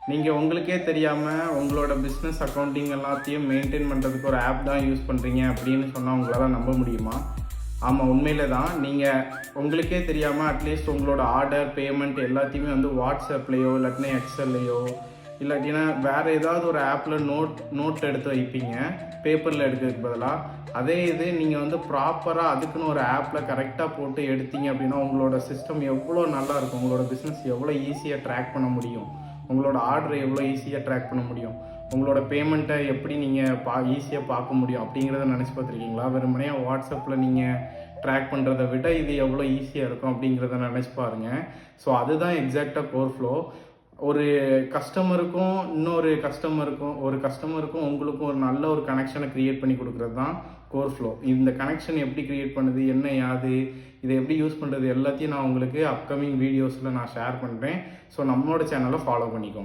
நீங்கள் உங்களுக்கே தெரியாமல் உங்களோட பிஸ்னஸ் அக்கௌண்டிங் எல்லாத்தையும் மெயின்டைன் பண்ணுறதுக்கு ஒரு ஆப் தான் யூஸ் பண்ணுறீங்க அப்படின்னு சொன்னால் உங்களால் நம்ப முடியுமா? ஆமாம், உண்மையில தான். நீங்கள் உங்களுக்கே தெரியாமல் அட்லீஸ்ட் உங்களோட ஆர்டர் பேமெண்ட் எல்லாத்தையுமே வந்து வாட்ஸ்அப்லேயோ இல்லாட்டினா எக்ஸல்லையோ இல்லாட்டினா வேறு ஏதாவது ஒரு ஆப்பில் நோட் எடுத்து வைப்பீங்க பேப்பரில் எடுக்கிறதுக்கு பதிலாக. அதே இது நீங்கள் வந்து ப்ராப்பராக அதுக்குன்னு ஒரு ஆப்பில் கரெக்டாக போட்டு எடுத்தீங்க அப்படின்னா உங்களோட சிஸ்டம் எவ்வளோ நல்லா இருக்கும். உங்களோட பிஸ்னஸ் எவ்வளோ ஈஸியாக ட்ராக் பண்ண முடியும், உங்களோட ஆர்டரை எவ்வளோ ஈஸியாக ட்ராக் பண்ண முடியும், உங்களோட பேமெண்ட்டை எப்படி நீங்கள் ஈஸியாக பார்க்க முடியும் அப்படிங்கிறத நினச்சி பார்த்துருக்கீங்களா? வெறுமனையாக வாட்ஸ்அப்பில் நீங்கள் ட்ராக் பண்ணுறதை விட இது எவ்வளோ ஈஸியாக இருக்கும் அப்படிங்கிறத நினச்சி பாருங்கள். ஸோ அதுதான் எக்ஸாக்டாக கோர் ஃப்ளோ. ஒரு கஸ்டமருக்கும் ஒரு கஸ்டமருக்கும் உங்களுக்கும் ஒரு நல்ல ஒரு கனெக்ஷனை க்ரியேட் பண்ணி கொடுக்குறது தான் கோர் ஃப்ளோ. இந்த கனெக்ஷன் எப்படி க்ரியேட் பண்ணுது, என்ன யாது, இதை எப்படி யூஸ் பண்ணுறது எல்லாத்தையும் நான் உங்களுக்கு அப்கமிங் வீடியோஸில் நான் ஷேர் பண்ணுறேன். ஸோ நம்மளோட சேனலை ஃபாலோ பண்ணிக்கோங்க.